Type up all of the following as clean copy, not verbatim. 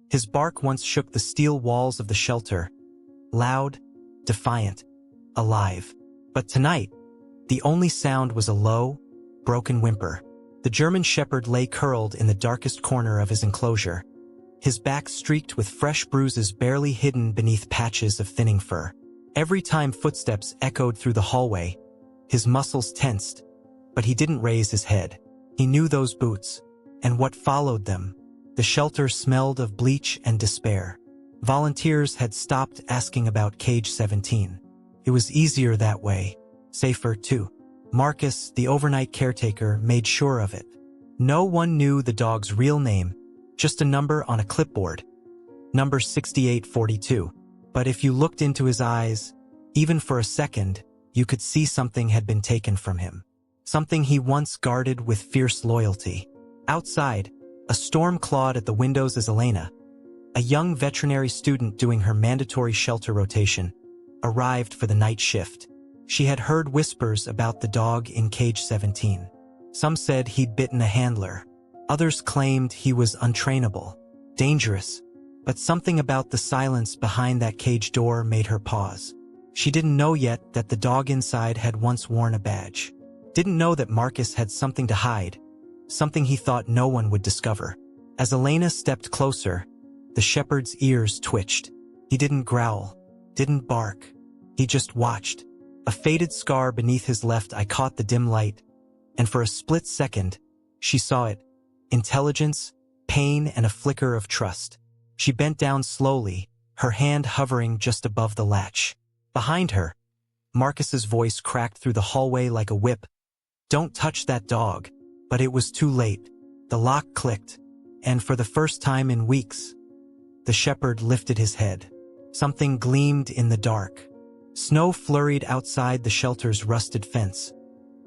His bark once shook the steel walls of the shelter, loud, defiant, alive. But tonight, the only sound was a low, broken whimper. The German Shepherd lay curled in the darkest corner of his enclosure, his back streaked with fresh bruises barely hidden beneath patches of thinning fur. Every time footsteps echoed through the hallway, his muscles tensed, but he didn't raise his head. He knew those boots, and what followed them. The shelter smelled of bleach and despair. Volunteers had stopped asking about Cage 17. It was easier that way, safer too. Marcus, the overnight caretaker, made sure of it. No one knew the dog's real name, just a number on a clipboard. Number 6842. But if you looked into his eyes, even for a second, you could see something had been taken from him. Something he once guarded with fierce loyalty. Outside, a storm clawed at the windows as Elena, a young veterinary student doing her mandatory shelter rotation, arrived for the night shift. She had heard whispers about the dog in Cage 17. Some said he'd bitten a handler. Others claimed he was untrainable, dangerous. But something about the silence behind that cage door made her pause. She didn't know yet that the dog inside had once worn a badge. Didn't know that Marcus had something to hide, something he thought no one would discover. As Elena stepped closer, the shepherd's ears twitched. He didn't growl, didn't bark. He just watched. A faded scar beneath his left eye caught the dim light, and for a split second, she saw it. Intelligence, pain, and a flicker of trust. She bent down slowly, her hand hovering just above the latch. Behind her, Marcus's voice cracked through the hallway like a whip. "Don't touch that dog." But it was too late. The lock clicked, and for the first time in weeks, the shepherd lifted his head. Something gleamed in the dark. Snow flurried outside the shelter's rusted fence,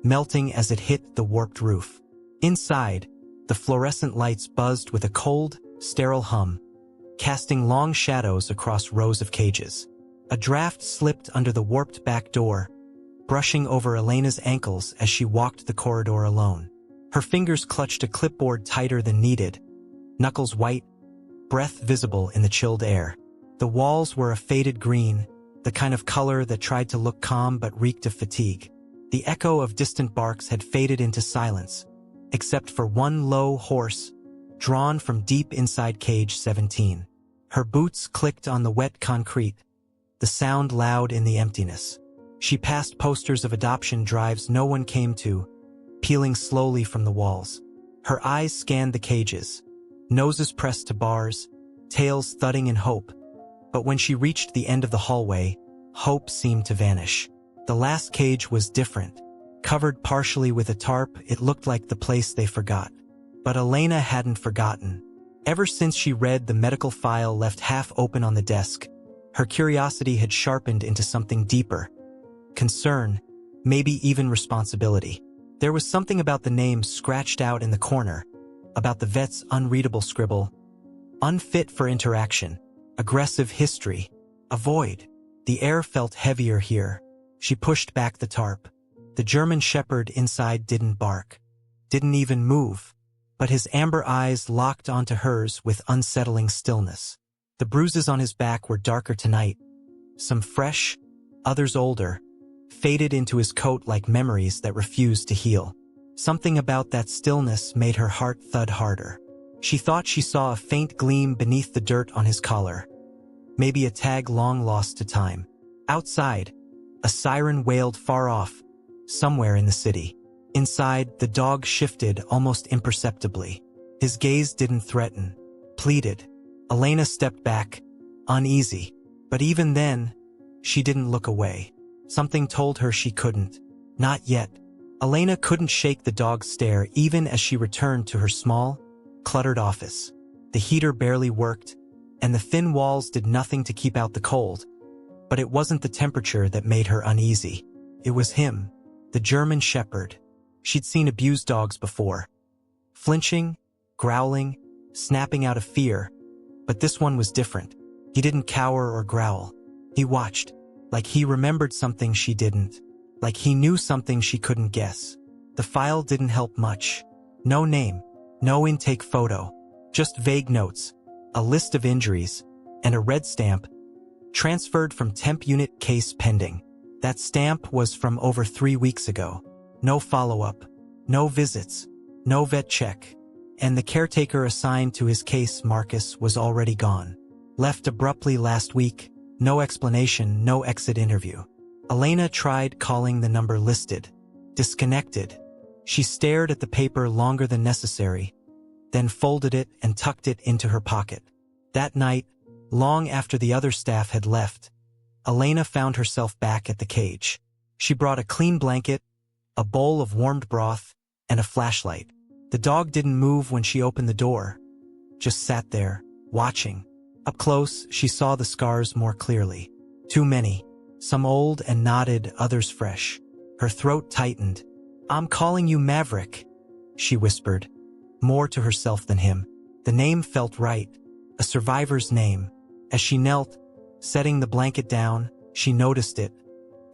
melting as it hit the warped roof. Inside, the fluorescent lights buzzed with a cold, sterile hum, casting long shadows across rows of cages. A draft slipped under the warped back door, brushing over Elena's ankles as she walked the corridor alone. Her fingers clutched a clipboard tighter than needed, knuckles white, breath visible in the chilled air. The walls were a faded green, the kind of color that tried to look calm but reeked of fatigue. The echo of distant barks had faded into silence, except for one low hoarse, drawn from deep inside Cage 17. Her boots clicked on the wet concrete, the sound loud in the emptiness. She passed posters of adoption drives no one came to, peeling slowly from the walls. Her eyes scanned the cages, noses pressed to bars, tails thudding in hope. But when she reached the end of the hallway, hope seemed to vanish. The last cage was different. Covered partially with a tarp, it looked like the place they forgot. But Elena hadn't forgotten. Ever since she read the medical file left half open on the desk, her curiosity had sharpened into something deeper. Concern, maybe even responsibility. There was something about the name scratched out in the corner, about the vet's unreadable scribble. Unfit for interaction, aggressive history, a void. The air felt heavier here. She pushed back the tarp. The German shepherd inside didn't bark, didn't even move, but his amber eyes locked onto hers with unsettling stillness. The bruises on his back were darker tonight, some fresh, others older, faded into his coat like memories that refused to heal. Something about that stillness made her heart thud harder. She thought she saw a faint gleam beneath the dirt on his collar. Maybe a tag long lost to time. Outside, a siren wailed far off, somewhere in the city. Inside, the dog shifted almost imperceptibly. His gaze didn't threaten, pleaded. Elena stepped back, uneasy. But even then, she didn't look away. Something told her she couldn't. Not yet. Elena couldn't shake the dog's stare even as she returned to her small, cluttered office. The heater barely worked, and the thin walls did nothing to keep out the cold. But it wasn't the temperature that made her uneasy. It was him, the German shepherd. She'd seen abused dogs before. Flinching, growling, snapping out of fear. But this one was different. He didn't cower or growl. He watched, like he remembered something she didn't. Like he knew something she couldn't guess. The file didn't help much. No name, no intake photo, just vague notes. a list of injuries, and a red stamp, transferred from temp unit, case pending. That stamp was from over 3 weeks ago. No follow-up, no visits, no vet check, and the caretaker assigned to his case, Marcus, was already gone. Left abruptly last week, no explanation, no exit interview. Elena tried calling the number listed. Disconnected. She stared at the paper longer than necessary, then folded it and tucked it into her pocket. That night, long after the other staff had left, Elena found herself back at the cage. She brought a clean blanket, a bowl of warmed broth, and a flashlight. The dog didn't move when she opened the door, just sat there, watching. Up close, she saw the scars more clearly. Too many. Some old and knotted, others fresh. Her throat tightened. "I'm calling you Maverick," she whispered, more to herself than him. The name felt right, a survivor's name. As she knelt, setting the blanket down, she noticed it,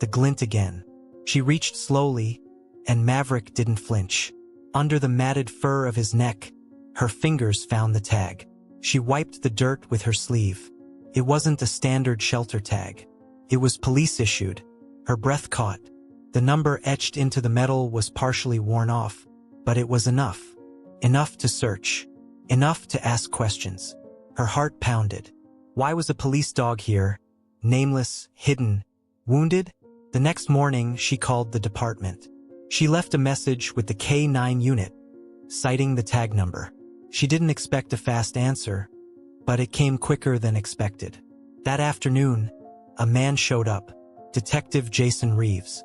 the glint again. She reached slowly, and Maverick didn't flinch. Under the matted fur of his neck, her fingers found the tag. She wiped the dirt with her sleeve. It wasn't a standard shelter tag. It was police-issued. Her breath caught. The number etched into the metal was partially worn off, but it was enough. Enough to search. Enough to ask questions. Her heart pounded. Why was a police dog here? Nameless, hidden, wounded? The next morning, she called the department. She left a message with the K9 unit, citing the tag number. She didn't expect a fast answer, but it came quicker than expected. That afternoon, a man showed up, Detective Jason Reeves.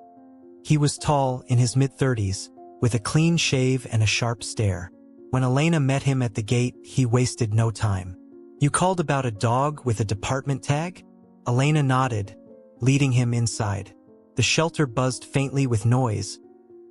He was tall, in his mid-30s, with a clean shave and a sharp stare. When Elena met him at the gate, he wasted no time. "You called about a dog with a department tag?" Elena nodded, leading him inside. The shelter buzzed faintly with noise,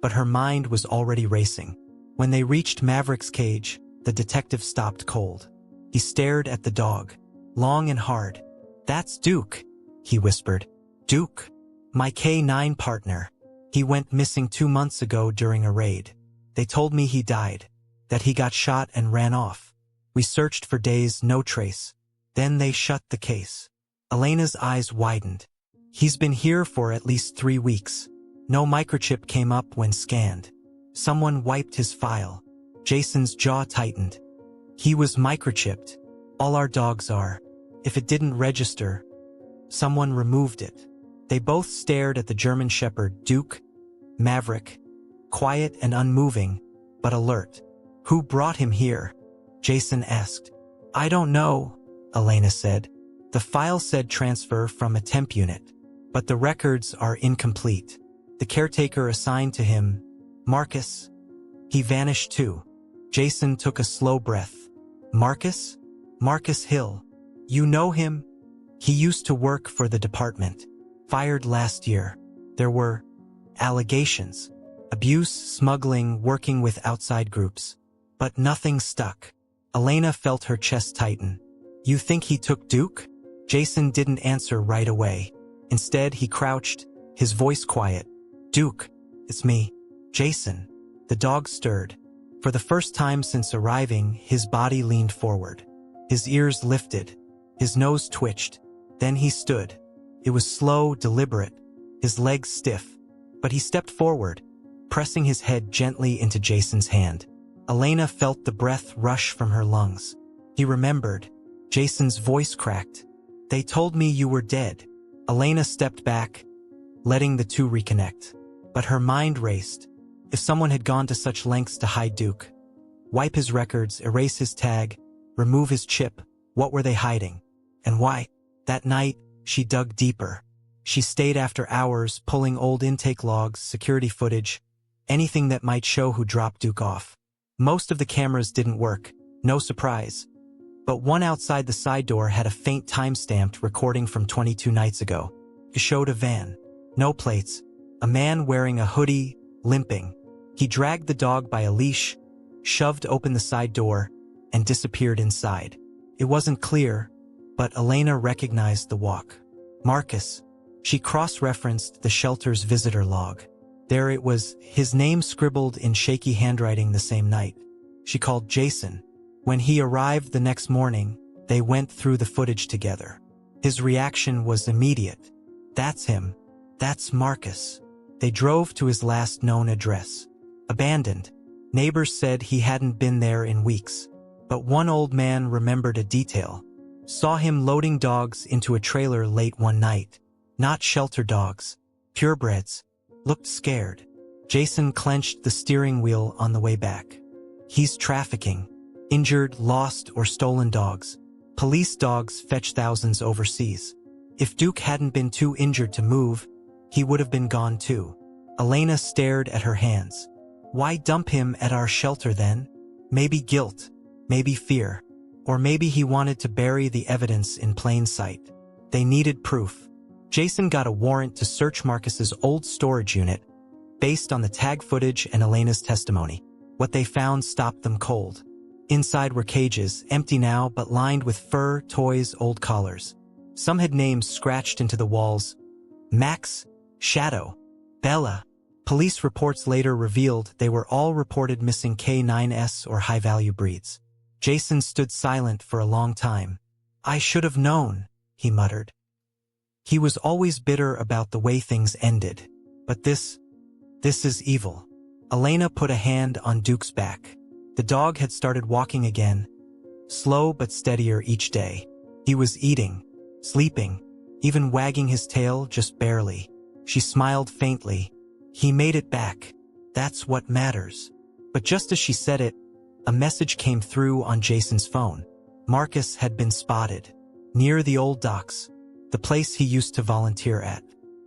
but her mind was already racing. When they reached Maverick's cage, the detective stopped cold. He stared at the dog, long and hard. "That's Duke," he whispered. "Duke, my K9 partner. He went missing 2 months ago during a raid. They told me he died, that he got shot and ran off. We searched for days, no trace. Then they shut the case." Elena's eyes widened. "He's been here for at least 3 weeks. No microchip came up when scanned. Someone wiped his file." Jason's jaw tightened. "He was microchipped. All our dogs are. If it didn't register, someone removed it." They both stared at the German Shepherd, Duke, Maverick, quiet and unmoving, but alert. "Who brought him here?" Jason asked. "I don't know," Elena said. "The file said transfer from a temp unit, but the records are incomplete. The caretaker assigned to him, Marcus, he vanished too." Jason took a slow breath. "Marcus? Marcus Hill. You know him?" "He used to work for the department. Fired last year. There were allegations. Abuse, smuggling, working with outside groups. But nothing stuck." Elena felt her chest tighten. "You think he took Duke?" Jason didn't answer right away. Instead, he crouched, his voice quiet. "Duke, it's me, Jason." The dog stirred. For the first time since arriving, his body leaned forward. His ears lifted. His nose twitched. Then he stood. It was slow, deliberate, his legs stiff, but he stepped forward, pressing his head gently into Jason's hand. Elena felt the breath rush from her lungs. He remembered. Jason's voice cracked. "They told me you were dead." Elena stepped back, letting the two reconnect. But her mind raced. If someone had gone to such lengths to hide Duke, wipe his records, erase his tag, remove his chip, what were they hiding? And why? That night, she dug deeper. She stayed after hours, pulling old intake logs, security footage, anything that might show who dropped Duke off. Most of the cameras didn't work, no surprise. But one outside the side door had a faint time-stamped recording from 22 nights ago. It showed a van. No plates. A man wearing a hoodie, limping. He dragged the dog by a leash, shoved open the side door, and disappeared inside. It wasn't clear, but Elena recognized the walk. Marcus. She cross-referenced the shelter's visitor log. There it was, his name scribbled in shaky handwriting the same night. She called Jason. When he arrived the next morning, They went through the footage together. His reaction was immediate. That's him. That's Marcus. They drove to his last known address. Abandoned. Neighbors said he hadn't been there in weeks. But one old man remembered a detail. Saw him loading dogs into a trailer late one night. Not shelter dogs. Purebreds. Looked scared. Jason clenched the steering wheel on the way back. He's trafficking. Injured, lost, or stolen dogs. Police dogs fetch thousands overseas. If Duke hadn't been too injured to move, he would have been gone too. Elena stared at her hands. Why dump him at our shelter then? Maybe guilt. Maybe fear. Or maybe he wanted to bury the evidence in plain sight. They needed proof. Jason got a warrant to search Marcus's old storage unit, based on the tag footage and Elena's testimony. What they found stopped them cold. Inside were cages, empty now but lined with fur, toys, old collars. Some had names scratched into the walls. Max, Shadow, Bella. Police reports later revealed they were all reported missing K9S or high-value breeds. Jason stood silent for a long time. I should have known, he muttered. He was always bitter about the way things ended. But this is evil. Elena put a hand on Duke's back. The dog had started walking again, slow but steadier each day. He was eating, sleeping, even wagging his tail just barely. She smiled faintly. He made it back. That's what matters. But just as she said it, a message came through on Jason's phone. Marcus had been spotted, near the old docks, the place he used to volunteer at.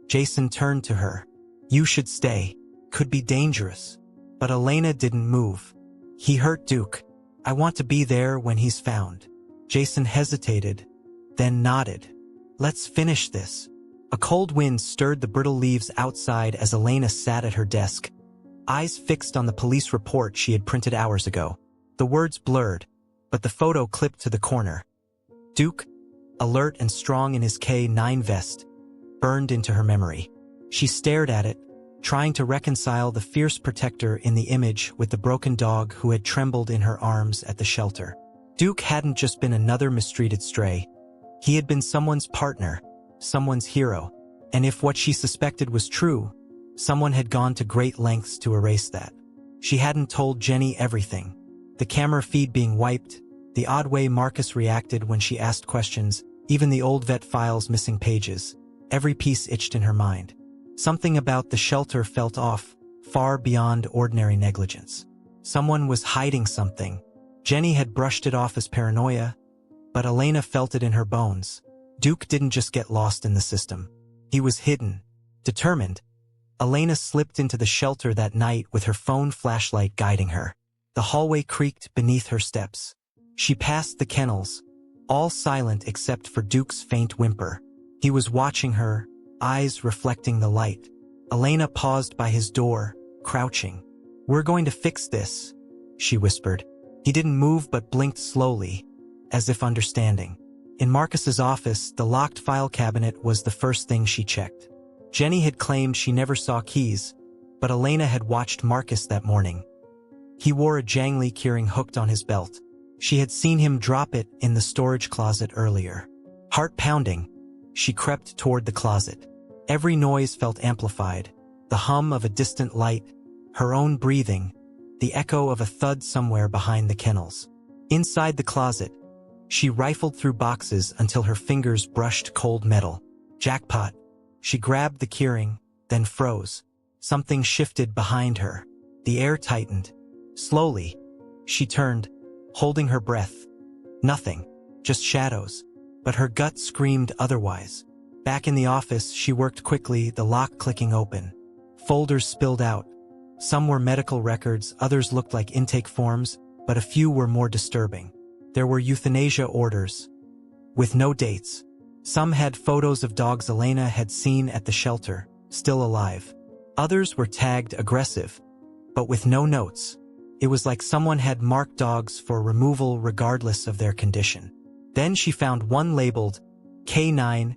Jason turned to her. You should stay. Could be dangerous. But Elena didn't move. He hurt Duke. I want to be there when he's found. Jason hesitated, then nodded. Let's finish this. A cold wind stirred the brittle leaves outside as Elena sat at her desk, eyes fixed on the police report she had printed hours ago. The words blurred, but the photo clipped to the corner. Duke, alert and strong in his K9 vest, burned into her memory. She stared at it, trying to reconcile the fierce protector in the image with the broken dog who had trembled in her arms at the shelter. Duke hadn't just been another mistreated stray. He had been someone's partner, someone's hero, and if what she suspected was true, someone had gone to great lengths to erase that. She hadn't told Jenny everything. The camera feed being wiped, the odd way Marcus reacted when she asked questions, even the old vet files missing pages. Every piece itched in her mind. Something about the shelter felt off, far beyond ordinary negligence. Someone was hiding something. Jenny had brushed it off as paranoia, but Elena felt it in her bones. Duke didn't just get lost in the system. He was hidden, determined. Elena slipped into the shelter that night with her phone flashlight guiding her. The hallway creaked beneath her steps. She passed the kennels, all silent except for Duke's faint whimper. He was watching her, eyes reflecting the light. Elena paused by his door, crouching. We're going to fix this, she whispered. He didn't move but blinked slowly, as if understanding. In Marcus's office, the locked file cabinet was the first thing she checked. Jenny had claimed she never saw keys, but Elena had watched Marcus that morning. He wore a jangly keyring hooked on his belt. She had seen him drop it in the storage closet earlier. Heart pounding, she crept toward the closet. Every noise felt amplified. The hum of a distant light, her own breathing, the echo of a thud somewhere behind the kennels. Inside the closet, she rifled through boxes until her fingers brushed cold metal. Jackpot. She grabbed the keyring, then froze. Something shifted behind her. The air tightened. Slowly, she turned, holding her breath. Nothing, just shadows. But her gut screamed otherwise. Back in the office, she worked quickly, the lock clicking open. Folders spilled out. Some were medical records, others looked like intake forms, but a few were more disturbing. There were euthanasia orders, with no dates. Some had photos of dogs Elena had seen at the shelter, still alive. Others were tagged aggressive, but with no notes. It was like someone had marked dogs for removal regardless of their condition. Then she found one labeled K9,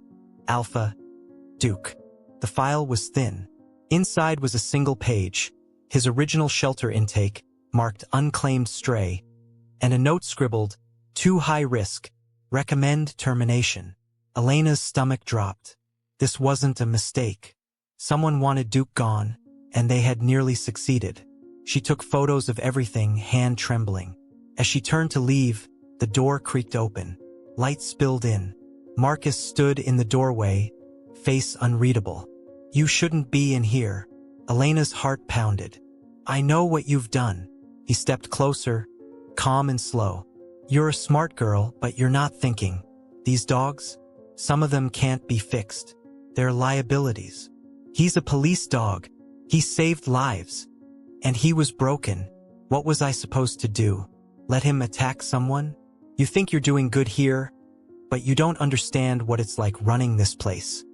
Alpha, Duke. The file was thin. Inside was a single page, his original shelter intake, marked unclaimed stray, and a note scribbled, too high risk, Recommend termination. Elena's stomach dropped. This wasn't a mistake. Someone wanted Duke gone, and they had nearly succeeded. She took photos of everything, hand trembling. As she turned to leave, the door creaked open. Light spilled in. Marcus stood in the doorway, face unreadable. "You shouldn't be in here." Elena's heart pounded. "I know what you've done." He stepped closer, calm and slow. "You're a smart girl, but you're not thinking. These dogs? Some of them can't be fixed. They're liabilities. He's a police dog. He saved lives. And he was broken. What was I supposed to do? Let him attack someone? You think you're doing good here, but you don't understand what it's like running this place."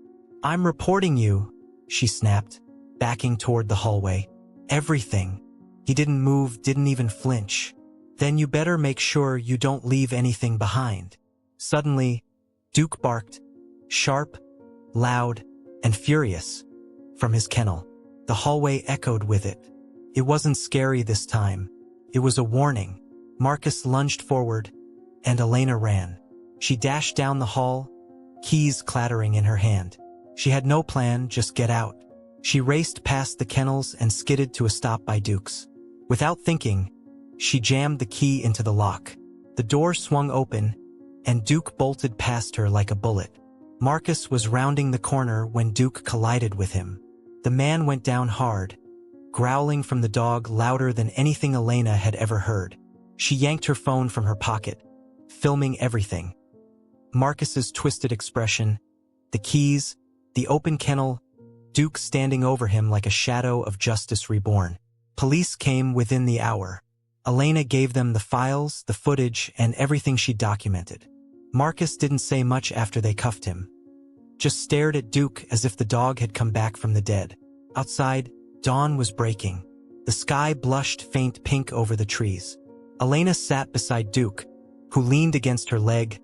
"I'm reporting you," she snapped, backing toward the hallway. "Everything." He didn't move, didn't even flinch. "Then you better make sure you don't leave anything behind." Suddenly, Duke barked, sharp, loud, and furious, from his kennel. The hallway echoed with it. It wasn't scary this time. It was a warning. Marcus lunged forward, and Elena ran. She dashed down the hall, keys clattering in her hand. She had no plan, just get out. She raced past the kennels and skidded to a stop by Duke's. Without thinking, she jammed the key into the lock. The door swung open, and Duke bolted past her like a bullet. Marcus was rounding the corner when Duke collided with him. The man went down hard, growling from the dog louder than anything Elena had ever heard. She yanked her phone from her pocket, filming everything. Marcus's twisted expression, the keys, the open kennel, Duke standing over him like a shadow of justice reborn. Police came within the hour. Elena gave them the files, the footage, and everything she documented. Marcus didn't say much after they cuffed him. Just stared at Duke as if the dog had come back from the dead. Outside, dawn was breaking. The sky blushed faint pink over the trees. Elena sat beside Duke, who leaned against her leg,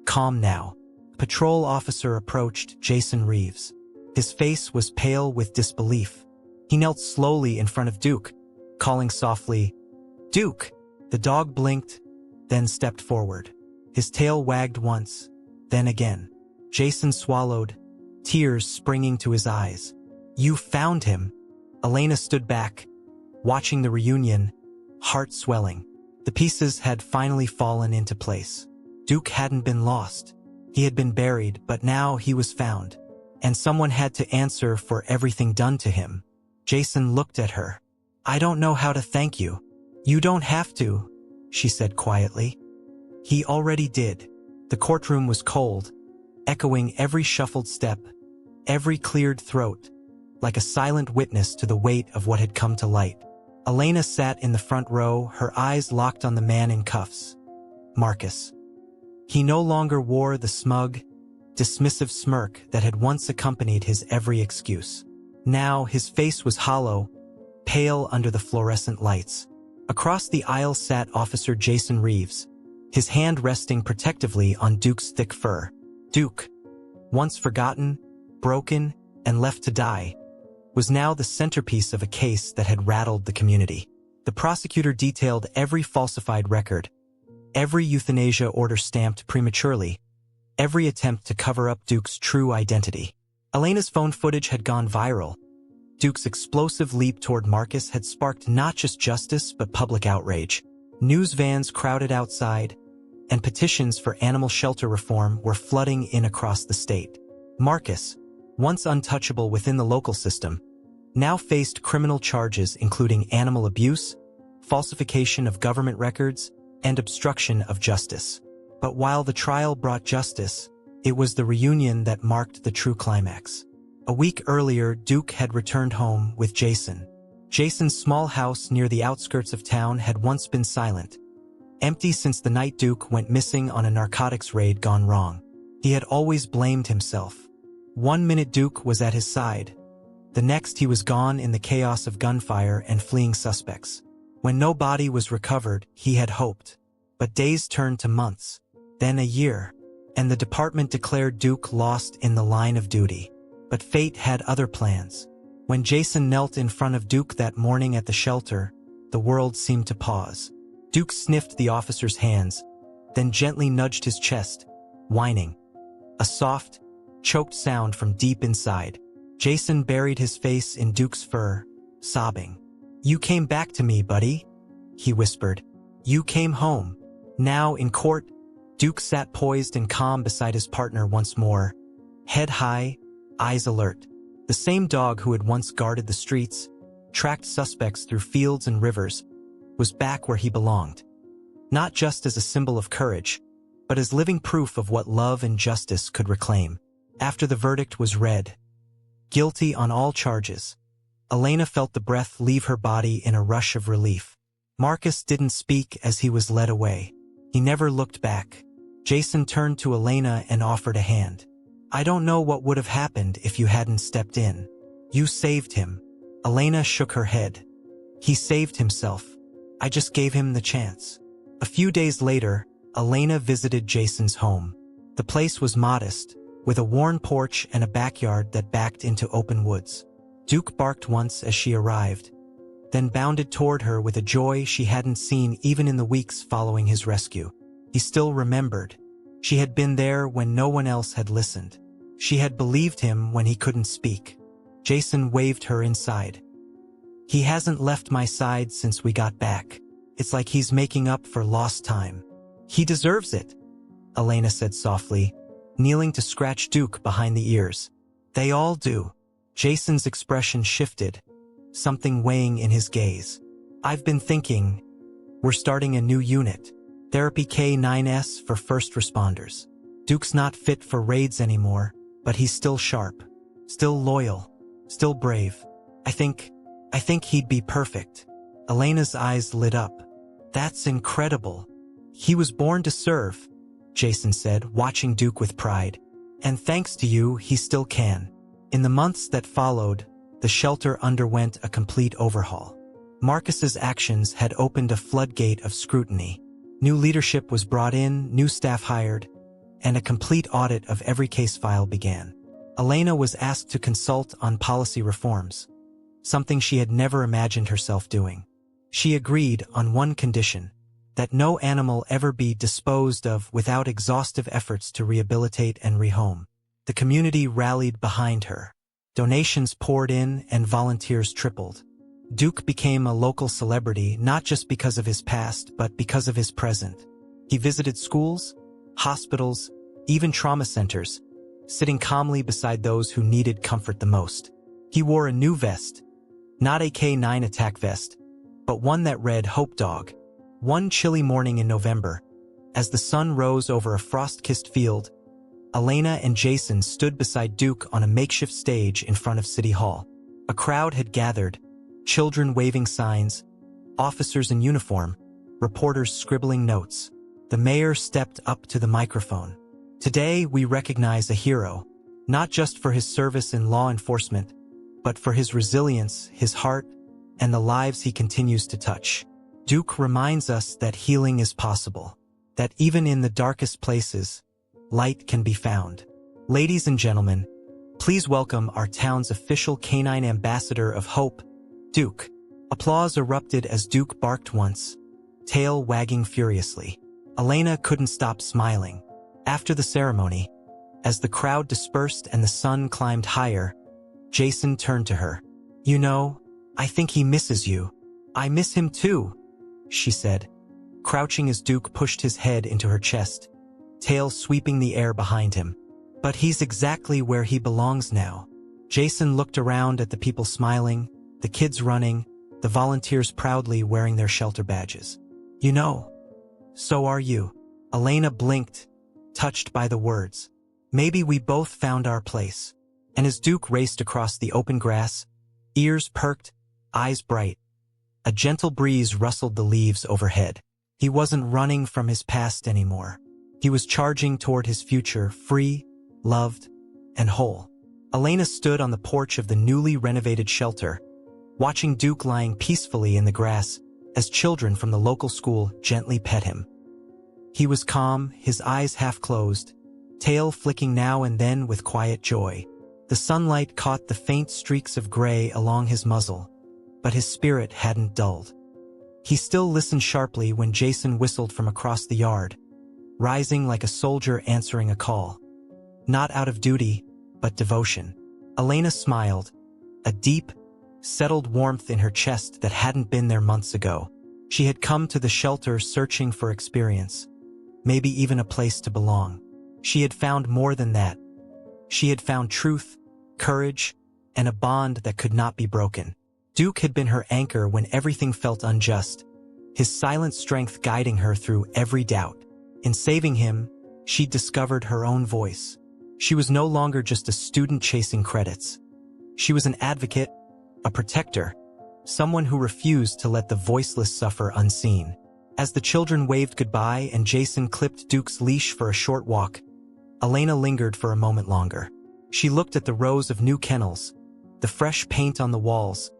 calm now. Patrol officer approached, Jason Reeves. His face was pale with disbelief. He knelt slowly in front of Duke, calling softly, "Duke!" The dog blinked, then stepped forward. His tail wagged once, then again. Jason swallowed, tears springing to his eyes. "You found him!" Elena stood back, watching the reunion, heart swelling. The pieces had finally fallen into place. Duke hadn't been lost. He had been buried, but now he was found. And someone had to answer for everything done to him. Jason looked at her. "I don't know how to thank you." "You don't have to," she said quietly. He already did. The courtroom was cold, echoing every shuffled step, every cleared throat, like a silent witness to the weight of what had come to light. Elena sat in the front row, her eyes locked on the man in cuffs. Marcus. He no longer wore the smug, dismissive smirk that had once accompanied his every excuse. Now his face was hollow, pale under the fluorescent lights. Across the aisle sat Officer Jason Reeves, his hand resting protectively on Duke's thick fur. Duke, once forgotten, broken, and left to die, was now the centerpiece of a case that had rattled the community. The prosecutor detailed every falsified record, every euthanasia order stamped prematurely, every attempt to cover up Duke's true identity. Elena's phone footage had gone viral. Duke's explosive leap toward Marcus had sparked not just justice but public outrage. News vans crowded outside, and petitions for animal shelter reform were flooding in across the state. Marcus, once untouchable within the local system, now faced criminal charges including animal abuse, falsification of government records, and obstruction of justice. But while the trial brought justice, it was the reunion that marked the true climax. A week earlier, Duke had returned home with Jason. Jason's small house near the outskirts of town had once been silent, empty since the night Duke went missing on a narcotics raid gone wrong. He had always blamed himself. One minute Duke was at his side. The next he was gone in the chaos of gunfire and fleeing suspects. When no body was recovered, he had hoped. But days turned to months, then a year, and the department declared Duke lost in the line of duty. But fate had other plans. When Jason knelt in front of Duke that morning at the shelter, the world seemed to pause. Duke sniffed the officer's hands, then gently nudged his chest, whining. A soft, choked sound from deep inside. Jason buried his face in Duke's fur, sobbing. "You came back to me, buddy," he whispered. "You came home." Now, in court, Duke sat poised and calm beside his partner once more, head high, eyes alert. The same dog who had once guarded the streets, tracked suspects through fields and rivers, was back where he belonged. Not just as a symbol of courage, but as living proof of what love and justice could reclaim. After the verdict was read, guilty on all charges, Elena felt the breath leave her body in a rush of relief. Marcus didn't speak as he was led away. He never looked back. Jason turned to Elena and offered a hand. "I don't know what would have happened if you hadn't stepped in. You saved him." Elena shook her head. "He saved himself. I just gave him the chance." A few days later, Elena visited Jason's home. The place was modest, with a worn porch and a backyard that backed into open woods. Duke barked once as she arrived, then bounded toward her with a joy she hadn't seen even in the weeks following his rescue. He still remembered. She had been there when no one else had listened. She had believed him when he couldn't speak. Jason waved her inside. "He hasn't left my side since we got back. It's like he's making up for lost time." "He deserves it," Elena said softly, kneeling to scratch Duke behind the ears. "They all do." Jason's expression shifted, something weighing in his gaze. "I've been thinking, we're starting a new unit. Therapy K9S for first responders. Duke's not fit for raids anymore, but he's still sharp, still loyal, still brave. I think he'd be perfect." Elena's eyes lit up. "That's incredible." "He was born to serve," Jason said, watching Duke with pride. "And thanks to you, he still can." In the months that followed, the shelter underwent a complete overhaul. Marcus's actions had opened a floodgate of scrutiny. New leadership was brought in, new staff hired, and a complete audit of every case file began. Elena was asked to consult on policy reforms, something she had never imagined herself doing. She agreed on one condition: that no animal ever be disposed of without exhaustive efforts to rehabilitate and rehome. The community rallied behind her. Donations poured in and volunteers tripled. Duke became a local celebrity not just because of his past, but because of his present. He visited schools, hospitals, even trauma centers, sitting calmly beside those who needed comfort the most. He wore a new vest, not a K9 attack vest, but one that read Hope Dog. One chilly morning in November, as the sun rose over a frost-kissed field, Elena and Jason stood beside Duke on a makeshift stage in front of City Hall. A crowd had gathered, children waving signs, officers in uniform, reporters scribbling notes. The mayor stepped up to the microphone. "Today we recognize a hero, not just for his service in law enforcement, but for his resilience, his heart, and the lives he continues to touch." Duke reminds us that healing is possible, that even in the darkest places, light can be found. Ladies and gentlemen, please welcome our town's official canine ambassador of hope, Duke. Applause erupted as Duke barked once, tail wagging furiously. Elena couldn't stop smiling. After the ceremony, as the crowd dispersed and the sun climbed higher, Jason turned to her. "You know, I think he misses you." "I miss him too," she said, crouching as Duke pushed his head into her chest, tail sweeping the air behind him. "But he's exactly where he belongs now." Jason looked around at the people smiling, the kids running, the volunteers proudly wearing their shelter badges. "You know, so are you." Elena blinked, touched by the words. "Maybe we both found our place." And as Duke raced across the open grass, ears perked, eyes bright, a gentle breeze rustled the leaves overhead. He wasn't running from his past anymore. He was charging toward his future, free, loved, and whole. Elena stood on the porch of the newly renovated shelter, watching Duke lying peacefully in the grass as children from the local school gently pet him. He was calm, his eyes half closed, tail flicking now and then with quiet joy. The sunlight caught the faint streaks of gray along his muzzle, but his spirit hadn't dulled. He still listened sharply when Jason whistled from across the yard, rising like a soldier answering a call. Not out of duty, but devotion. Elena smiled, a deep, settled warmth in her chest that hadn't been there months ago. She had come to the shelter searching for experience, maybe even a place to belong. She had found more than that. She had found truth, courage, and a bond that could not be broken. Duke had been her anchor when everything felt unjust, his silent strength guiding her through every doubt. In saving him, she'd discovered her own voice. She was no longer just a student chasing credits. She was an advocate, a protector, someone who refused to let the voiceless suffer unseen. As the children waved goodbye and Jason clipped Duke's leash for a short walk, Elena lingered for a moment longer. She looked at the rows of new kennels, the fresh paint on the walls,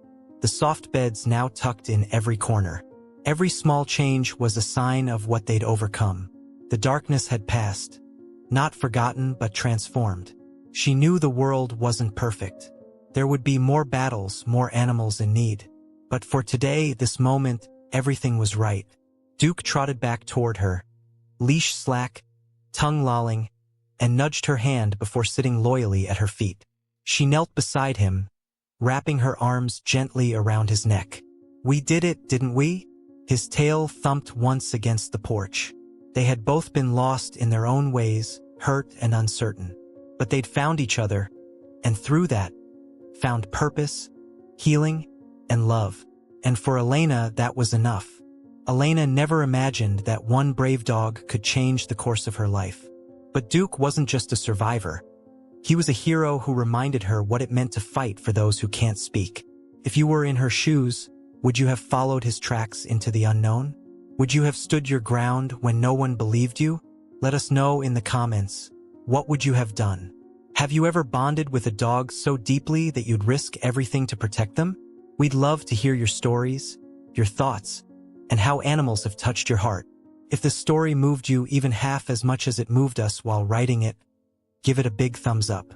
the soft beds now tucked in every corner. Every small change was a sign of what they'd overcome. The darkness had passed, not forgotten but transformed. She knew the world wasn't perfect. There would be more battles, more animals in need. But for today, this moment, everything was right. Duke trotted back toward her, leash slack, tongue lolling, and nudged her hand before sitting loyally at her feet. She knelt beside him, wrapping her arms gently around his neck. "We did it, didn't we?" His tail thumped once against the porch. They had both been lost in their own ways, hurt and uncertain. But they'd found each other, and through that, found purpose, healing, and love. And for Elena, that was enough. Elena never imagined that one brave dog could change the course of her life. But Duke wasn't just a survivor. He was a hero who reminded her what it meant to fight for those who can't speak. If you were in her shoes, would you have followed his tracks into the unknown? Would you have stood your ground when no one believed you? Let us know in the comments. What would you have done? Have you ever bonded with a dog so deeply that you'd risk everything to protect them? We'd love to hear your stories, your thoughts, and how animals have touched your heart. If the story moved you even half as much as it moved us while writing it, give it a big thumbs up.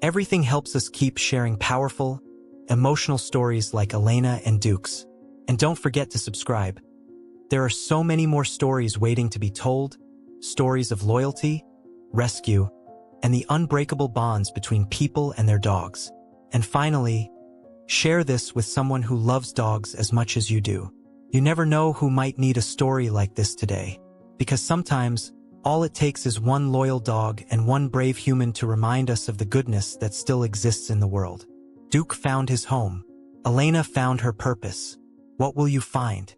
Everything helps us keep sharing powerful, emotional stories like Elena and Duke's. And don't forget to subscribe. There are so many more stories waiting to be told, stories of loyalty, rescue, and the unbreakable bonds between people and their dogs. And finally, share this with someone who loves dogs as much as you do. You never know who might need a story like this today, because sometimes all it takes is one loyal dog and one brave human to remind us of the goodness that still exists in the world. Duke found his home. Elena found her purpose. What will you find?